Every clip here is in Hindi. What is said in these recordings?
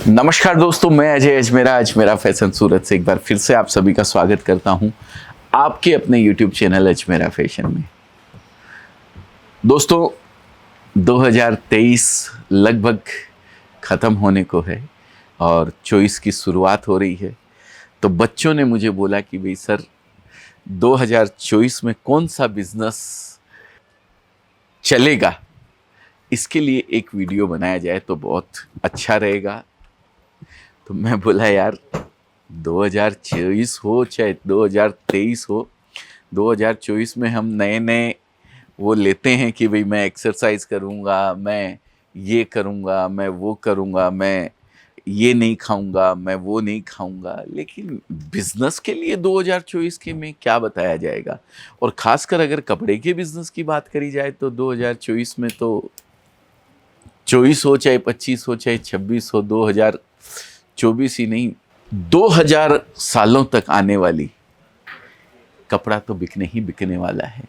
नमस्कार दोस्तों, मैं अजय अजमेरा फैशन सूरत से एक बार फिर से आप सभी का स्वागत करता हूं आपके अपने YouTube चैनल अजमेरा फैशन में। दोस्तों 2023 लगभग ख़त्म होने को है और 24 की शुरुआत हो रही है। तो बच्चों ने मुझे बोला कि भाई सर 2024 में कौन सा बिजनेस चलेगा, इसके लिए एक वीडियो बनाया जाए तो बहुत अच्छा रहेगा। तो मैं बोला यार 2024 हो चाहे 2023 हो, 2024 में हम नए नए वो लेते हैं कि भाई मैं एक्सरसाइज करूँगा, मैं ये करूँगा, मैं वो करूँगा, मैं ये नहीं खाऊँगा, मैं वो नहीं खाऊँगा। लेकिन बिजनेस के लिए 2024 के में क्या बताया जाएगा। और ख़ासकर अगर कपड़े के बिजनेस की बात करी जाए तो 2024 में तो 24 हो चाहे 25 हो चाहे 26 हो, 2024 ही नहीं 2000 सालों तक आने वाली कपड़ा तो बिकने ही बिकने वाला है।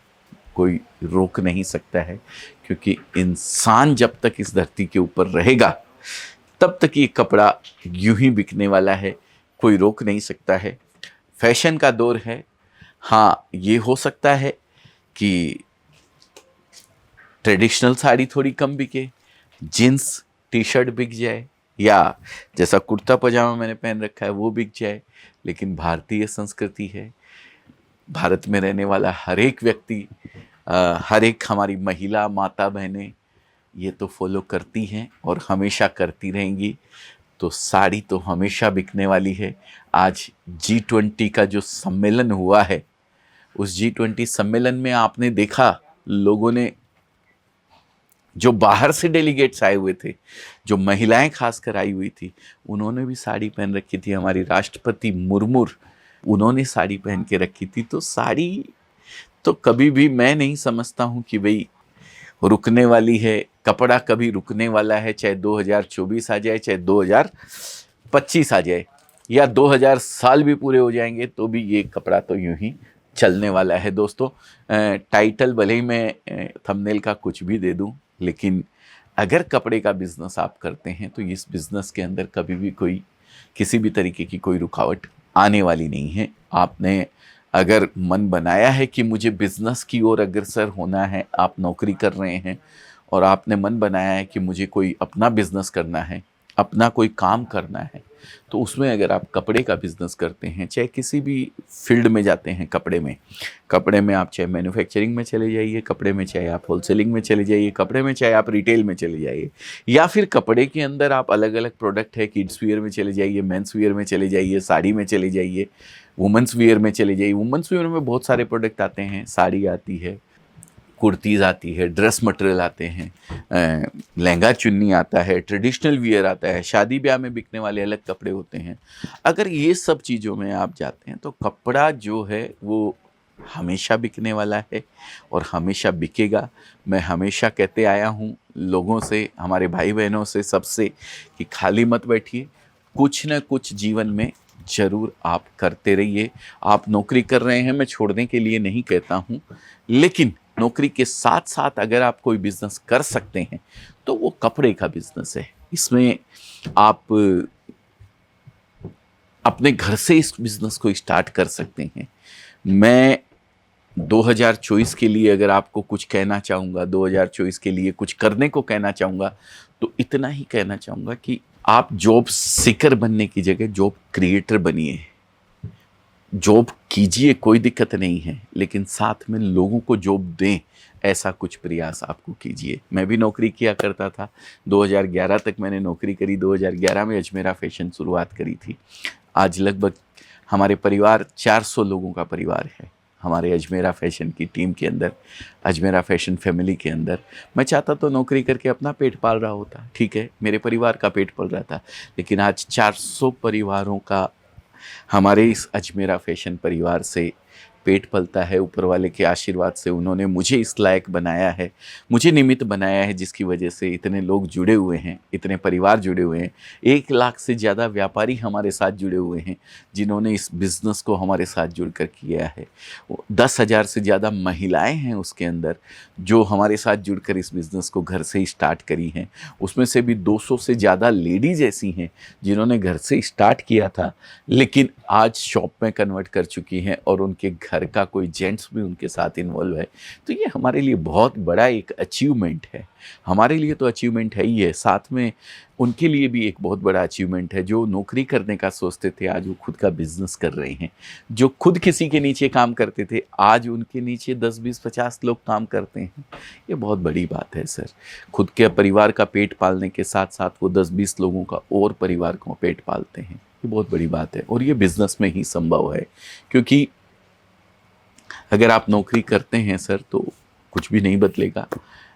कोई रोक नहीं सकता है, क्योंकि इंसान जब तक इस धरती के ऊपर रहेगा तब तक ये कपड़ा यूं ही बिकने वाला है, कोई रोक नहीं सकता है। फैशन का दौर है। हाँ, ये हो सकता है कि ट्रेडिशनल साड़ी थोड़ी कम बिके, जीन्स टी शर्ट बिक जाए, या जैसा कुर्ता पजामा मैंने पहन रखा है वो बिक जाए। लेकिन भारतीय संस्कृति है, भारत में रहने वाला हर एक व्यक्ति, हर एक हमारी महिला माता बहनें ये तो फॉलो करती हैं और हमेशा करती रहेंगी। तो साड़ी तो हमेशा बिकने वाली है। आज G20 का जो सम्मेलन हुआ है, उस G20 सम्मेलन में आपने देखा लोगों ने, जो बाहर से डेलीगेट्स आए हुए थे, जो महिलाएं खासकर आई हुई थी, उन्होंने भी साड़ी पहन रखी थी। हमारी राष्ट्रपति मुर्मू, उन्होंने साड़ी पहन के रखी थी। तो साड़ी तो कभी भी मैं नहीं समझता हूँ कि भाई रुकने वाली है। कपड़ा कभी रुकने वाला है, चाहे 2024 आ जाए, चाहे 2025 आ जाए, या 2000 साल भी पूरे हो जाएंगे तो भी ये कपड़ा तो यूं ही चलने वाला है। दोस्तों, टाइटल भले ही मैं थंबनेल का कुछ भी दे दूं, लेकिन अगर कपड़े का बिजनेस आप करते हैं तो इस बिजनेस के अंदर कभी भी कोई किसी भी तरीके की कोई रुकावट आने वाली नहीं है। आपने अगर मन बनाया है कि मुझे बिजनेस की ओर अग्रसर होना है, आप नौकरी कर रहे हैं और आपने मन बनाया है कि मुझे कोई अपना बिजनेस करना है, अपना कोई काम करना है, तो उसमें अगर आप कपड़े का बिजनेस करते हैं, चाहे किसी भी फील्ड में जाते हैं, कपड़े में आप चाहे मैन्युफैक्चरिंग में चले जाइए, कपड़े में चाहे आप होलसेलिंग में चले जाइए, कपड़े में चाहे आप रिटेल में चले जाइए, या फिर कपड़े के अंदर आप अलग अलग प्रोडक्ट है, किड्स वियर में चले जाइए, मेंस वियर में चले जाइए, साड़ी में चले जाइए, वुमेंस वियर में चले जाइए। वुमेंस वियर में बहुत सारे प्रोडक्ट आते हैं, साड़ी आती है, कुर्तीज़ आती है, ड्रेस मटेरियल आते हैं, लहंगा चुन्नी आता है, ट्रेडिशनल वियर आता है, शादी ब्याह में बिकने वाले अलग कपड़े होते हैं। अगर ये सब चीज़ों में आप जाते हैं तो कपड़ा जो है वो हमेशा बिकने वाला है और हमेशा बिकेगा। मैं हमेशा कहते आया हूँ लोगों से, हमारे भाई बहनों से, सबसे, कि खाली मत बैठिए, कुछ न कुछ जीवन में ज़रूर आप करते रहिए। आप नौकरी कर रहे हैं, मैं छोड़ने के लिए नहीं कहता हूँ, लेकिन नौकरी के साथ साथ अगर आप कोई बिजनेस कर सकते हैं तो वो कपड़े का बिजनेस है। इसमें आप अपने घर से इस बिजनेस को स्टार्ट कर सकते हैं। मैं 2024 के लिए अगर आपको कुछ कहना चाहूँगा, 2024 के लिए कुछ करने को कहना चाहूँगा, तो इतना ही कहना चाहूँगा कि आप जॉब सीकर बनने की जगह जॉब क्रिएटर बनिए। जॉब कीजिए, कोई दिक्कत नहीं है, लेकिन साथ में लोगों को जॉब दें, ऐसा कुछ प्रयास आपको कीजिए। मैं भी नौकरी किया करता था, 2011 तक मैंने नौकरी करी। 2011 में अजमेरा फैशन शुरुआत करी थी। आज लगभग हमारे परिवार 400 लोगों का परिवार है हमारे अजमेरा फैशन की टीम के अंदर, अजमेरा फैशन फैमिली के अंदर। मैं चाहता तो नौकरी करके अपना पेट पाल रहा होता, ठीक है, मेरे परिवार का पेट पल रहा था, लेकिन आज 400 परिवारों का हमारे इस अजमेरा फैशन परिवार से पेट पलता है, ऊपर वाले के आशीर्वाद से उन्होंने मुझे इस लायक बनाया है, मुझे निमित्त बनाया है, जिसकी वजह से इतने लोग जुड़े हुए हैं, इतने परिवार जुड़े हुए हैं। 1 लाख से ज़्यादा व्यापारी हमारे साथ जुड़े हुए हैं, जिन्होंने इस बिज़नेस को हमारे साथ जुड़कर किया है। 10,000 से ज़्यादा महिलाएं हैं उसके अंदर, जो हमारे साथ जुड़कर इस बिज़नेस को घर से ही स्टार्ट करी हैं। उसमें से भी 200 से ज़्यादा लेडीज़ ऐसी हैं जिन्होंने घर से स्टार्ट किया था, लेकिन आज शॉप में कन्वर्ट कर चुकी हैं और उनके घर का कोई जेंट्स भी उनके साथ इन्वॉल्व है। तो ये हमारे लिए बहुत बड़ा एक अचीवमेंट है। हमारे लिए तो अचीवमेंट है ही है, साथ में उनके लिए भी एक बहुत बड़ा अचीवमेंट है। जो नौकरी करने का सोचते थे, आज वो खुद का बिजनेस कर रहे हैं। जो खुद किसी के नीचे काम करते थे, आज उनके नीचे 10, 20, 50 लोग काम करते हैं। ये बहुत बड़ी बात है सर। खुद के परिवार का पेट पालने के साथ साथ वो 10, 20 लोगों का और परिवार का पेट पालते हैं। ये बहुत बड़ी बात है और ये बिजनेस में ही संभव है। क्योंकि अगर आप नौकरी करते हैं सर, तो कुछ भी नहीं बदलेगा।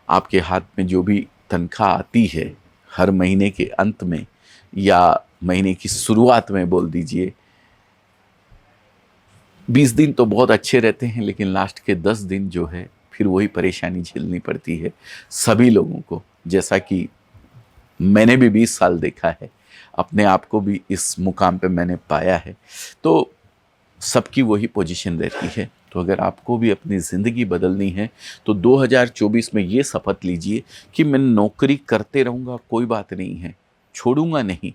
आपके हाथ में जो भी तनख्वाह आती है हर महीने के अंत में या महीने की शुरुआत में, बोल दीजिए, 20 दिन तो बहुत अच्छे रहते हैं, लेकिन लास्ट के 10 दिन जो है फिर वही परेशानी झेलनी पड़ती है सभी लोगों को। जैसा कि मैंने भी 20 साल देखा है, अपने आप को भी इस मुकाम पे मैंने पाया है। तो सबकी वही पोजीशन रहती है। तो अगर आपको भी अपनी ज़िंदगी बदलनी है तो 2024 में ये शपथ लीजिए कि मैं नौकरी करते रहूँगा, कोई बात नहीं है, छोड़ूंगा नहीं,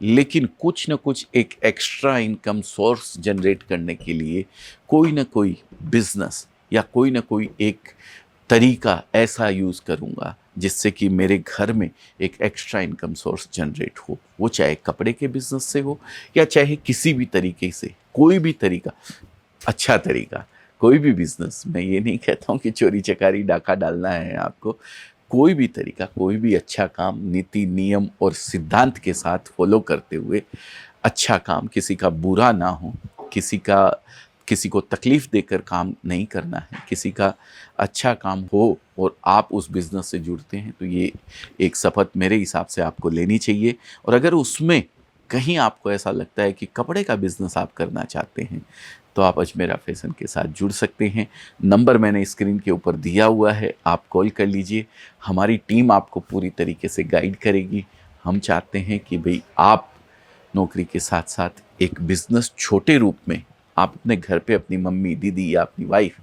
लेकिन कुछ न कुछ एक एक्स्ट्रा इनकम सोर्स जनरेट करने के लिए कोई ना कोई बिजनेस या कोई ना कोई एक तरीका ऐसा यूज़ करूँगा जिससे कि मेरे घर में एक एक्स्ट्रा इनकम सोर्स जनरेट हो। वो चाहे कपड़े के बिजनेस से हो या चाहे किसी भी तरीके से, कोई भी तरीका, अच्छा तरीका, कोई भी बिजनेस। मैं ये नहीं कहता हूँ कि चोरी चकारी डाका डालना है आपको। कोई भी तरीका, कोई भी अच्छा काम नीति नियम और सिद्धांत के साथ फॉलो करते हुए अच्छा काम, किसी का बुरा ना हो, किसी को तकलीफ़ देकर काम नहीं करना है, किसी का अच्छा काम हो और आप उस बिज़नेस से जुड़ते हैं, तो ये एक शपथ मेरे हिसाब से आपको लेनी चाहिए। और अगर उसमें कहीं आपको ऐसा लगता है कि कपड़े का बिज़नेस आप करना चाहते हैं, तो आप अजमेरा फैशन के साथ जुड़ सकते हैं। नंबर मैंने स्क्रीन के ऊपर दिया हुआ है, आप कॉल कर लीजिए। हमारी टीम आपको पूरी तरीके से गाइड करेगी। हम चाहते हैं कि भाई आप नौकरी के साथ साथ एक बिज़नेस छोटे रूप में आप अपने घर पे अपनी मम्मी, दीदी या अपनी वाइफ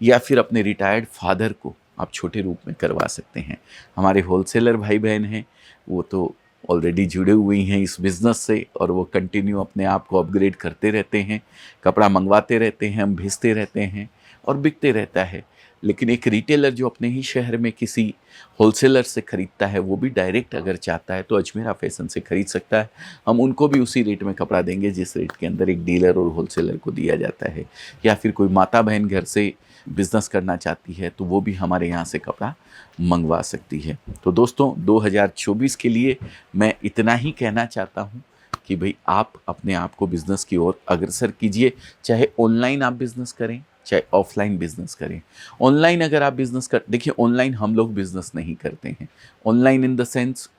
या फिर अपने रिटायर्ड फादर को आप छोटे रूप में करवा सकते हैं। हमारे होलसेलर भाई बहन हैं, वो तो ऑलरेडी जुड़े हुए हैं इस बिज़नेस से और वो कंटिन्यू अपने आप को अपग्रेड करते रहते हैं, कपड़ा मंगवाते रहते हैं, हम भेजते रहते हैं और बिकते रहता है। लेकिन एक रिटेलर जो अपने ही शहर में किसी होलसेलर से ख़रीदता है, वो भी डायरेक्ट अगर चाहता है तो अजमेरा फैशन से ख़रीद सकता है। हम उनको भी उसी रेट में कपड़ा देंगे जिस रेट के अंदर एक डीलर और होलसेलर को दिया जाता है। या फिर कोई माता बहन घर से बिज़नेस करना चाहती है तो वो भी हमारे यहाँ से कपड़ा मंगवा सकती है। तो दोस्तों, 2024 के लिए मैं इतना ही कहना चाहता हूँ कि भाई आप अपने आप को बिज़नेस की ओर अग्रसर कीजिए। चाहे ऑनलाइन आप बिज़नेस करें, चाहे ऑफलाइन बिजनेस करें। ऑनलाइन अगर आप बिजनेस कर, देखिए ऑनलाइन हम लोग बिजनेस नहीं करते हैं। ऑनलाइन इन द सेंस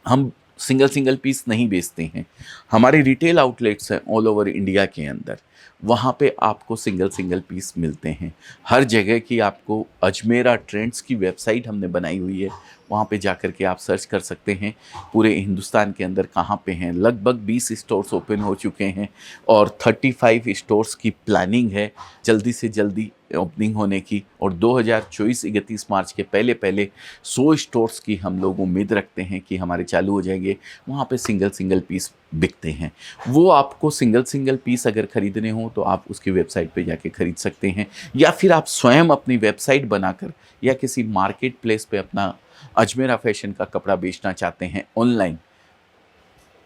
हम सिंगल पीस नहीं बेचते हैं। हमारे रिटेल आउटलेट्स हैं ऑल ओवर इंडिया के अंदर, वहाँ पे आपको सिंगल पीस मिलते हैं। हर जगह की आपको अजमेरा ट्रेंड्स की वेबसाइट हमने बनाई हुई है, वहाँ पे जाकर के आप सर्च कर सकते हैं पूरे हिंदुस्तान के अंदर कहाँ पे हैं। लगभग 20 स्टोर्स ओपन हो चुके हैं और 35 स्टोर्स की प्लानिंग है जल्दी से जल्दी ओपनिंग होने की। और 2024 31 मार्च के पहले 100 स्टोर्स की हम लोग उम्मीद रखते हैं कि हमारे चालू हो जाएंगे। वहाँ पे सिंगल पीस बिकते हैं। वो आपको सिंगल पीस अगर ख़रीदने हो तो आप उसकी वेबसाइट पे जाके ख़रीद सकते हैं, या फिर आप स्वयं अपनी वेबसाइट बनाकर या किसी मार्केट प्लेस पे अपना अजमेरा फैशन का कपड़ा बेचना चाहते हैं ऑनलाइन,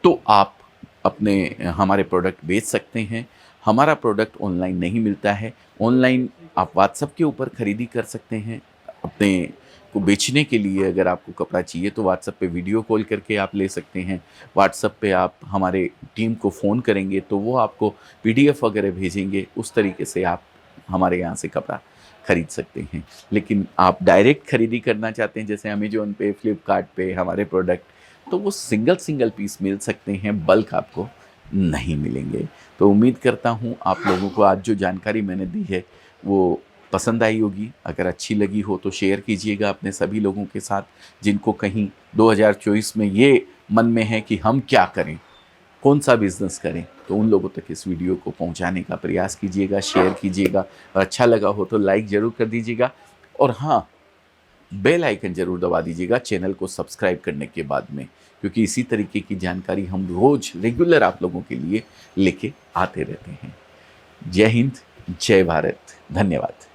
तो आप अपने हमारे प्रोडक्ट बेच सकते हैं। हमारा प्रोडक्ट ऑनलाइन नहीं मिलता है। ऑनलाइन आप व्हाट्सएप के ऊपर ख़रीदी कर सकते हैं। अपने को बेचने के लिए अगर आपको कपड़ा चाहिए तो व्हाट्सएप पे वीडियो कॉल करके आप ले सकते हैं। व्हाट्सएप पे आप हमारे टीम को फ़ोन करेंगे तो वो आपको पीडीएफ वगैरह भेजेंगे, उस तरीके से आप हमारे यहाँ से कपड़ा खरीद सकते हैं। लेकिन आप डायरेक्ट खरीदी करना चाहते हैं, जैसे अमेजोन पे, फ्लिपकार्ट पे हमारे प्रोडक्ट, तो वो सिंगल पीस मिल सकते हैं, बल्क आपको नहीं मिलेंगे। तो उम्मीद करता हूँ आप लोगों को आज जो जानकारी मैंने दी है वो पसंद आई होगी। अगर अच्छी लगी हो तो शेयर कीजिएगा अपने सभी लोगों के साथ, जिनको कहीं 2024 में ये मन में है कि हम क्या करें, कौन सा बिजनेस करें, तो उन लोगों तक इस वीडियो को पहुंचाने का प्रयास कीजिएगा, शेयर कीजिएगा, और अच्छा लगा हो तो लाइक ज़रूर कर दीजिएगा। और हाँ, बेल आइकन ज़रूर दबा दीजिएगा चैनल को सब्सक्राइब करने के बाद में, क्योंकि इसी तरीके की जानकारी हम रोज़ रेगुलर आप लोगों के लिए लेके आते रहते हैं। जय हिंद, जय भारत, धन्यवाद।